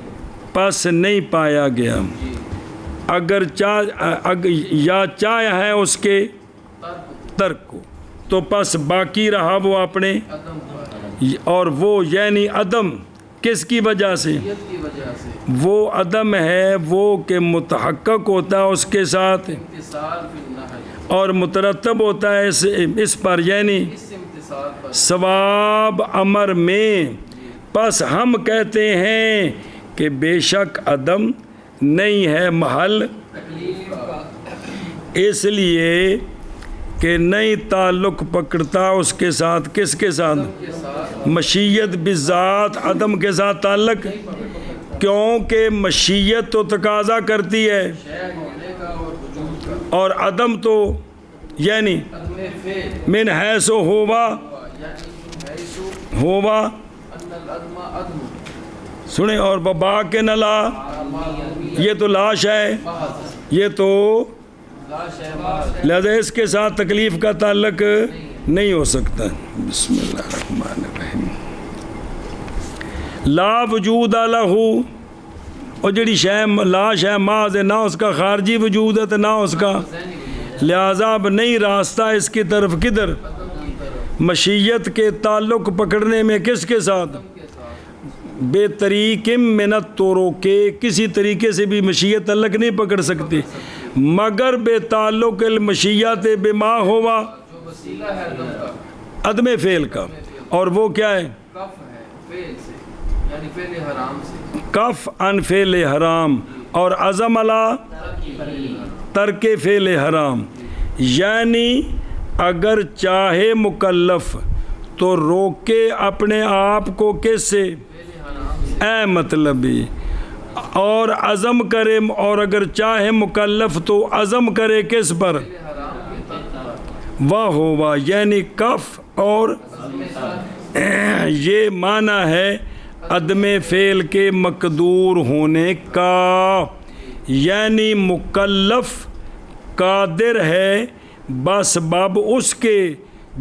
پس نہیں پایا گیا جی اگر یا چاہیا ہے اس کے ترک ترک کو تو پس باقی رہا وہ اپنے عدم پر اور وہ یعنی عدم کس کی وجہ سے نیت کی وجہ سے وہ عدم ہے وہ کہ متحقق ہوتا ہے اس کے ساتھ امتصال فی النہی اور مترتب ہوتا ہے اس پر یعنی اس امتصال پر ثواب امر میں پس ہم کہتے ہیں کہ بے شک عدم نہیں ہے محل تکلیف کا اس لیے کہ نہیں تعلق پکڑتا اس کے ساتھ کس کے ساتھ کے ساتھ مشیت بذات عدم کے ساتھ تعلق کیونکہ مشیت تو تقاضا کرتی ہے شے ہونے کا اور وجود کا اور عدم تو یعنی عدم فعل من حیث ہوا یعنی حیث ہوا ان العدم عدم سنیں اور ببا کے نلا یہ تو لاش ہے محض یہ تو لا شے محض لہذا اس کے ساتھ تکلیف کا تعلق نہیں ہو سکتا بسم اللہ الرحمن الرحیم لا وجود لہو اور جڑی شے لاش ہے محض ہے نہ اس کا خارجی وجود ہے تو نہ اس کا لہذا اب نہیں راستہ اس کی طرف کدھر مشیت کے تعلق پکڑنے میں کس کے ساتھ بے طریق منت طوروں کے کسی طریقے سے بھی مشیت تعلق نہیں پکڑ سکتی مگر بے تعلق المشیت بما ہوا جو وسیلہ ہے عدم کا عدم فعل کا اور وہ کیا ہے کف ہے فعل سے یعنی فعل حرام سے کف ان فعل حرام اور عزم علی ترک فعل حرام یعنی اگر چاہے مکلف تو روکے اپنے آپ کو کس سے اے مطلبی اور عزم کرے اور اگر چاہے مکلف تو عزم کرے کس پر واہ ہوا یعنی کف اور یہ معنی ہے عدم فعل کے مقدور ہونے کا یعنی مکلف قادر ہے بسبب اس کے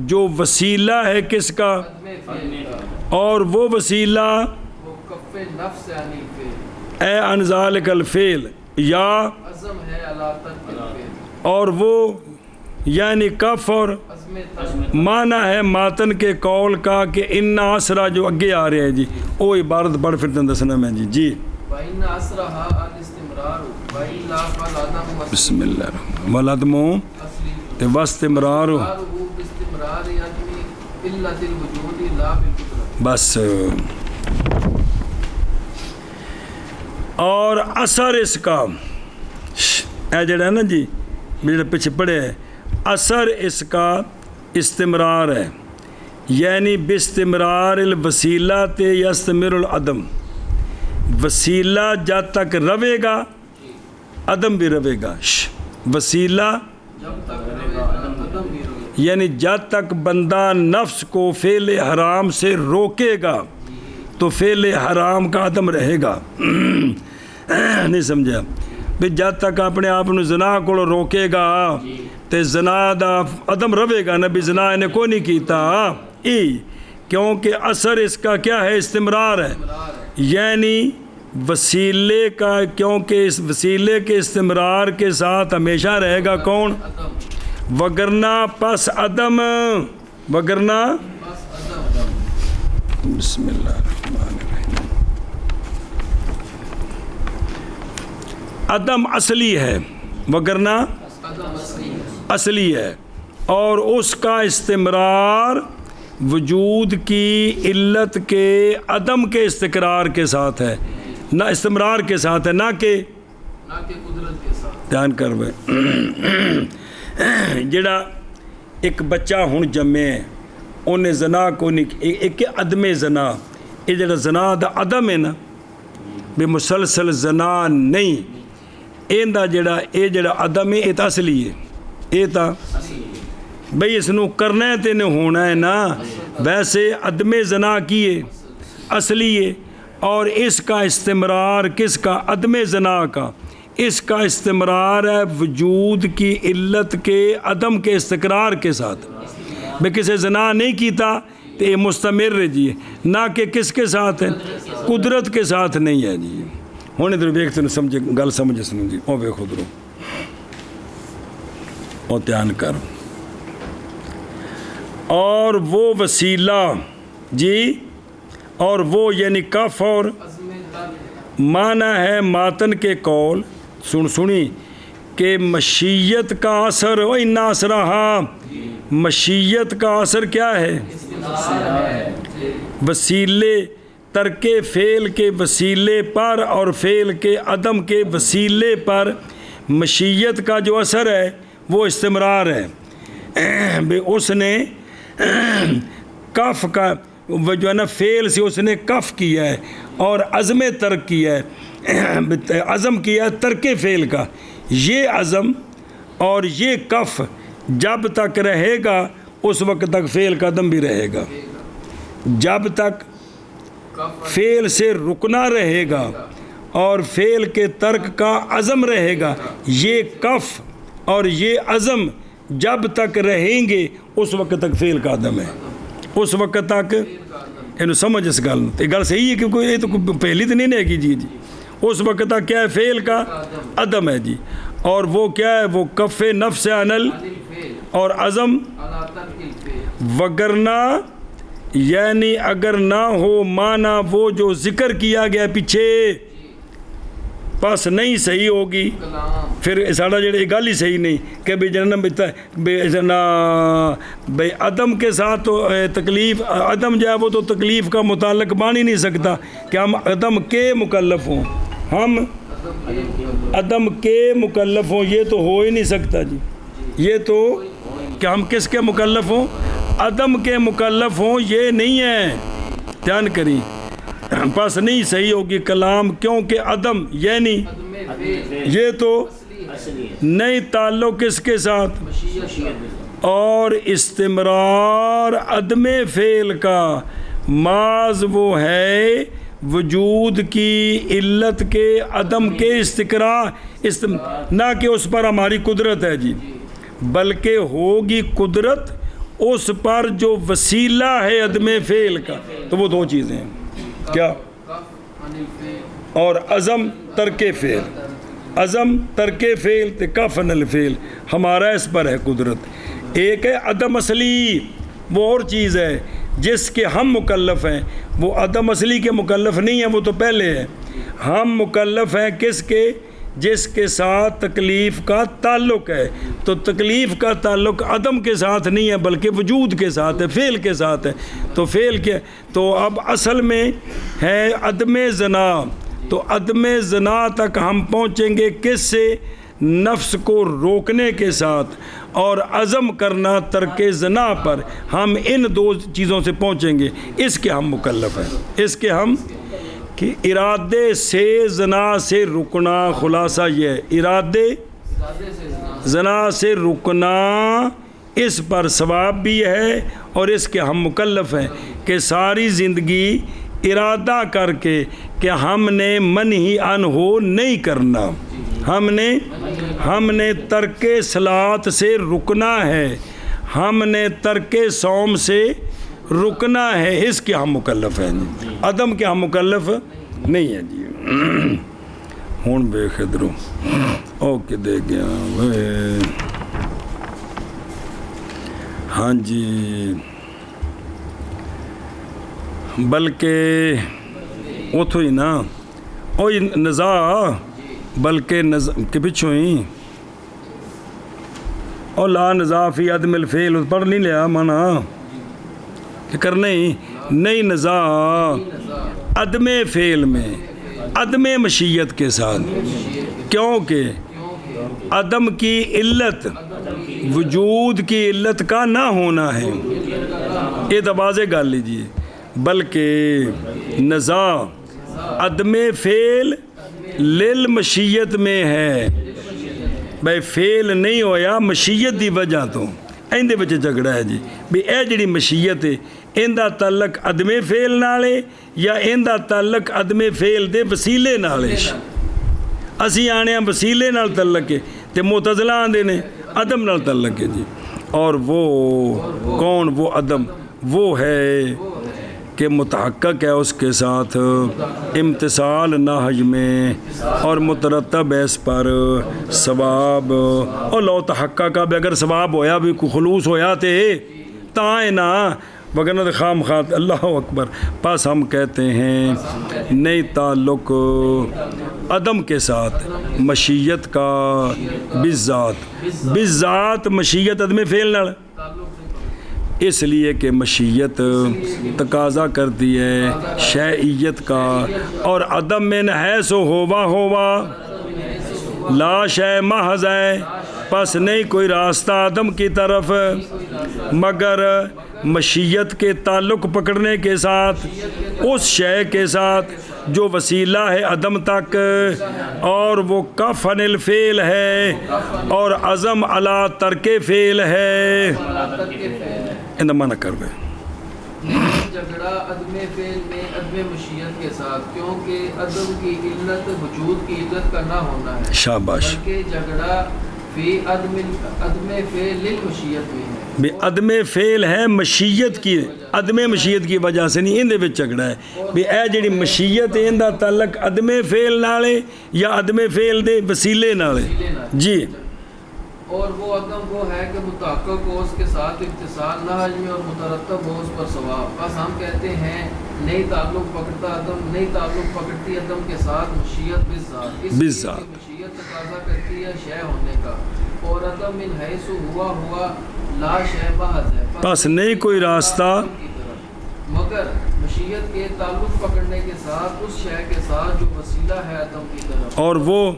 جو وسیلہ ہے کس کا عدم فعل کا اور وہ وسیلہ وہ کف نفس یعنی فعل اے ان ذالک الفعل یا عزم ہے علی ترک الفعل اور وہ یعنی کف اور عزم ترک معنی ہے ماتن کے قول کا کہ ان اسرا جو اگے آ رہے ہیں جی وہ عبارت پڑھ پھر تن دسنا میں جی وَإِنَّ أَسْرَهَا الْإِسْتِمْرَارُ وَإِلَّا فَالْعَدَمُ بسم اللہ الرحمن ولدم أَصْلِي تے واستمرار استمراره باستمرار عدم علت الوجود لا بالقدرت بس اور اثر اس کا اے جڑا ہے نا جی میرے پیچھے پڑے ہے اثر اس کا استمرار ہے یعنی باستمرار الوسیلہ تے یستمر العدم وسیلہ جب تک رہے گا عدم بھی رہے گا وسیلہ جب تک رہے گا عدم بھی رہے گا یعنی جب تک بندہ نفس کو فعل حرام سے روکے گا تو فعل حرام کا عدم رہے گا نہیں سمجھا بھی جب تک اپنے آپ نے زنا کو روکے گا تے زنا دا عدم رہے گا نبی زنا نے کوئی نہیں کیتا کیونکہ اثر اس کا کیا ہے استمرار ہے یعنی وسیلے کا کیونکہ اس وسیلے کے استمرار کے ساتھ ہمیشہ رہے گا کون عدم وگرنہ پس عدم وگرنہ بس عدم بسم اللہ الرحمن الرحیم عدم اصلی ہے وگرنہ عدم اصلی ہے اصلی ہے اور اس کا استمرار وجود کی علت کے عدم کے استقرار کے ساتھ ہے نہ استمرار کے ساتھ ہے نہ کہ قدرت کے ساتھ دھیان کر جڑا ایک بچہ ہوں جمے انہیں زنا کو نہیں ایک عدم زنا یہ جڑا زنا دا عدم ہے نا بے مسلسل زنا نہیں این دا جڑا عدم ہے یہ تا اصلی ہے یہ تا بھئی اس نو کرنا ہے تے نے ہونا ہے نا ویسے عدم زنا کیے اصلی ہے اور اس کا استمرار کس کا عدم زنا کا اس کا استمرار ہے وجود کی علت کے عدم کے استقرار کے ساتھ بے کسی زنا نہیں کیتا تو یہ مستمر ہے جی، نہ کہ کس کے ساتھ ہے، قدرت کے ساتھ نہیں ہے جی۔ ہوں ادھر ویکھتے ہیں، سمجھے گل سمجھے سنو جی، او ویکھو ادھر او دھیان کر۔ اور وہ وسیلہ جی، اور وہ یعنی کف اور معنی ہے ماتن کے قول، سنی کہ مشیت کا اثر اِنَّ اثرہا، مشیت کا اثر کیا ہے؟ وسیلے ترک فعل کے وسیلے پر اور فعل کے عدم کے وسیلے پر مشیت کا جو اثر ہے وہ استمرار ہے۔ اس نے کف کا وہ جو ہے نا فعل سے اس نے کف کیا ہے اور عزم ترک کیا ہے، عزم کیا ہے ترک فعل کا۔ یہ عزم اور یہ کف جب تک رہے گا اس وقت تک فعل کا عدم بھی رہے گا، جب تک فعل سے رکنا رہے گا اور فعل کے ترک کا عزم رہے گا، یہ کف اور یہ عزم جب تک رہیں گے اس وقت تک فعل کا عدم ہے، اس وقت تک یہ سمجھ اس گل یہ گل صحیح ہے کہ کوئی یہ تو پہلی تو نہیں ہے جی جی، اس وقت تک کیا ہے فعل کا عدم ہے جی۔ اور وہ کیا ہے؟ وہ کف نفس انل اور عزم، وگرنہ یعنی اگر نہ ہو معنی وہ جو ذکر کیا گیا پیچھے پس نہیں صحیح ہوگی، پھر ساڑا جڑے گل ہی صحیح نہیں کہ بھئی جنم بھئی عدم کے ساتھ تو تکلیف، عدم جو ہے وہ تو تکلیف کا متعلق بن ہی نہیں سکتا کہ ہم عدم کے مکلف ہوں، ہم عدم کے مکلف ہوں، یہ تو ہو ہی نہیں سکتا جی، یہ تو کہ ہم کس کے مکلف ہوں؟ عدم کے مکلف ہوں، یہ نہیں ہے، دھیان کریں، پس نہیں صحیح ہوگی کلام، کیونکہ عدم یعنی یہ تو نہیں تعلق کس کے ساتھ، اور استمرار عدم فعل کا ماذ وہ ہے وجود کی علت کے عدم کے نہ کہ اس پر ہماری قدرت ہے جی، بلکہ ہوگی قدرت اس پر جو وسیلہ ہے عدم فعل کا۔ تو وہ دو چیزیں ہیں، کیا؟ اور عزم ترک فعل، عزم ترک فعل تے کف عن الفعل، ہمارا اس پر ہے قدرت۔ ایک ہے عدم اصلی، وہ اور چیز ہے جس کے ہم مکلف ہیں، وہ عدم اصلی کے مکلف نہیں ہیں، وہ تو پہلے ہے۔ ہم مکلف ہیں کس کے؟ جس کے ساتھ تکلیف کا تعلق ہے، تو تکلیف کا تعلق عدم کے ساتھ نہیں ہے بلکہ وجود کے ساتھ ہے، فعل کے ساتھ ہے۔ تو فعل کے تو اب اصل میں ہے عدم زنا، تو عدم زنا تک ہم پہنچیں گے کس سے؟ نفس کو روکنے کے ساتھ اور عزم کرنا ترک زنا پر، ہم ان دو چیزوں سے پہنچیں گے، اس کے ہم مکلف ہیں، اس کے ہم کہ ارادے سے زنا سے رکنا، خلاصہ یہ ہے ارادے زنا سے رکنا، اس پر ثواب بھی ہے اور اس کے ہم مکلف ہیں کہ ساری زندگی ارادہ کر کے کہ ہم نے منہی عنہ نہیں کرنا، ہم نے ترک صلاۃ سے رکنا ہے، ہم نے ترک صوم سے رکنا ہے، اس کے ہم مکلف ہیں جی، عدم کے ہم مکلف نہیں ہے جی۔ ہون بے خدرو اوکے دے گیا ہاں جی، بلکہ اتو ہی نا اوہی نزاع، بلکہ کہ پچھو ہی اور لا نزاع فی عدم الفعل پڑھ نہیں لیا مانا کہ کرنے ہی نہیں، نزاع عدم فعل میں عدم مشیت کے ساتھ، کیونکہ عدم کی علت وجود کی علت کا نہ ہونا ہے، یہ تو واضح گل لیجیے، بلکہ نزاع عدم فعل للمشیت میں ہے، بھائی فعل نہیں ہویا مشیت دی وجہ تو ایندے بچے جھگڑا ہے جی، بھی اے جڑی مشیت ہے ایندہ تعلق عدم فعل نالے یا ایندہ تعلق عدم فعل دے وسیلے نالے، اسی آنے ہیں وسیلے نال تعلق ہے تے معتزلہ آندے نے عدم نال تعلق ہے جی، اور وہ کون؟ وہ عدم وہ ہے کہ متحقق ہے اس کے ساتھ امتثال نہج میں اور مترتب ہے اس پر ثواب. اور لو تحقق بھی اگر ثواب ہویا بھی کوئی خلوص ہویا تے تائیں نا وگرنہ تو خام خواہ. اللہ اکبر. پس ہم کہتے ہیں نئی تعلق عدم کے ساتھ مشیت کا بالذات مشیت عدم فعل نال، اس لیے کہ مشیت تقاضا کرتی ہے شیعیت کا، اور عدم من حیث ہوا لا شے محض ہے. پس نہیں کوئی راستہ عدم کی طرف مگر مشیت کے تعلق پکڑنے کے ساتھ اس شے کے ساتھ جو وسیلہ ہے عدم تک، اور وہ کف عن الفعل ہے اور عزم علی ترک فعل ہے. ان معنی کر بے جھگڑا عدم فعل میں عدم مشیت کے ساتھ، کیونکہ عدم کی علت وجود کی علت کا نہ ہونا ہے. شاباش. بلکہ جھگڑا فی عدم فعل للمشیت میں ہے. بے عدم فعل ہے مشیت کی، عدم مشیت کی وجہ سے نہیں، اندے وچ جھگڑا ہے. بے اے جڑی مشیت ہے اندہ تعلق عدم فعل نالے یا عدم فعل دے وسیلے نالے. جی. اور وہ عدم وہ ہے کہ متحقق ہو اس کے ساتھ اتصال نہج میں اور مترتب ہو اس پر ثواب. بس ہم کہتے ہیں نئی تعلق پکڑتا عدم، نئی تعلق پکڑتی عدم کے ساتھ مشیت بالذات. اس لیے مشیت تقاضا کرتی ہے شے ہونے کا، اور عدم من حیث ہوا لا شے محض ہے. پس نہیں کوئی راستہ مگر مشیت کے تعلق پکڑنے کے ساتھ اس شے کے ساتھ جو وسیلہ ہے عدم کی طرف، اور وہ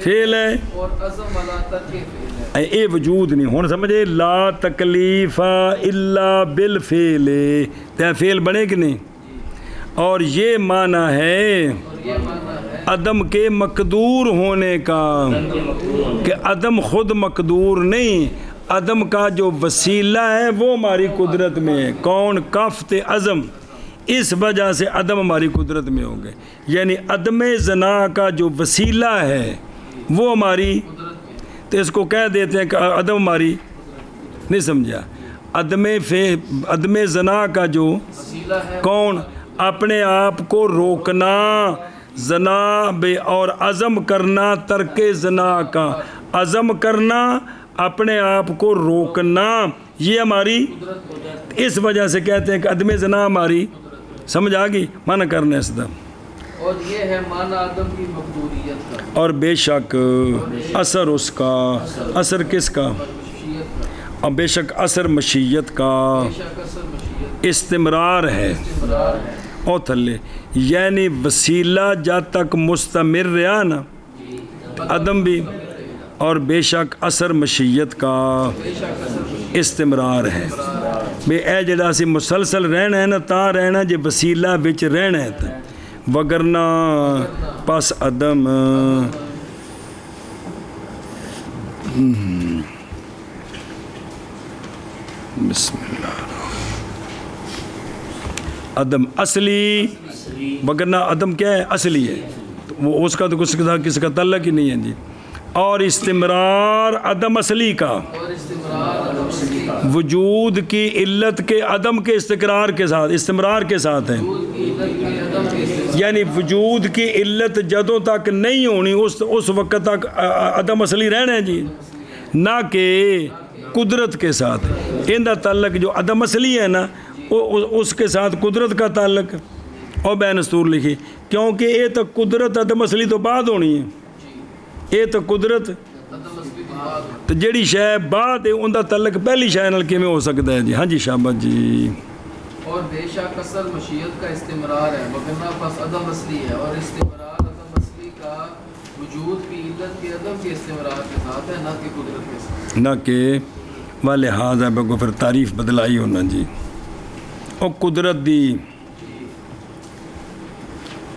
فعل ہے اور عزم علی ترک فعل ہے. اے وجود نہیں ہون سمجھے. لا تکلیف الا بالفعل، تے فعل بنے کہ نہیں. اور یہ معنی ہے عدم کے مقدور ہونے کا، کہ عدم خود مقدور نہیں، عدم کا جو وسیلہ ہے وہ ہماری قدرت میں ہے. کون؟ کف تے عزم. اس وجہ سے عدم ہماری قدرت میں ہو گئے. یعنی عدم زنا کا جو وسیلہ ہے وہ ہماری، تو اس کو کہہ دیتے ہیں کہ عدم ہماری نہیں سمجھا. عدم زنا کا جو کون؟ اپنے آپ کو روکنا زنا بے، اور عزم کرنا ترک زنا کا. عزم کرنا اپنے آپ کو روکنا یہ ہماری، اس وجہ سے کہتے ہیں کہ عدم زنا ہماری. سمجھ آ گئی؟ معنی کرنا اس دا. اور یہ ہے معنی عدم کی مقدوریت کا. اور بے شک اثر اس کا، اثر کس کا؟ اور بے شک اثر مشیت کا استمرار ہے. اور تھلے یعنی وسیلہ جب تک مستمر رہا نا عدم بھی، اور بے شک اثر مشیت کا استمرار ہے. بے اے جڑا سی مسلسل رہنا ہے نا تا رہنا جے وسیلہ بچ رہنا ہے تا، وگرنہ پس عدم بسم اللہ عدم اصلی، وگرنہ عدم کیا ہے؟ اصلی ہے. وہ اس کا تو کس کا تعلق ہی نہیں ہے. جی. اور استمرار عدم اصلی کا، وجود کی علت کے عدم کے استقرار کے ساتھ، استمرار کے ساتھ ہے. یعنی وجود کی علت جدوں تک نہیں ہونی اس وقت تک عدم اصلی رہنا ہے. جی. نہ کہ قدرت کے ساتھ. ان کا تعلق جو عدم اصلی ہے نا اس کے ساتھ قدرت کا تعلق. اور بین استور لکھی کیونکہ یہ تو قدرت عدم اصلی تو بعد ہونی ہے. یہ تو قدرت تو جڑی شے بعد ہے ان کا تعلق پہلی شے نال کیویں ہو سکتا ہے. جی. ہاں جی شاباش جی. اور بے شک اصل مشیت کا استمرار ہے، وگرنہ پس عدم اصلی ہے. اور استمرار عدم اصلی کا وجود کی علت کے عدم کے استمرار کے ساتھ ہے، نہ کہ قدرت کے ساتھ. نہ کہ والے ہاضا بگو پھر تعریف بدلائی ہونا. جی. اور قدرت دی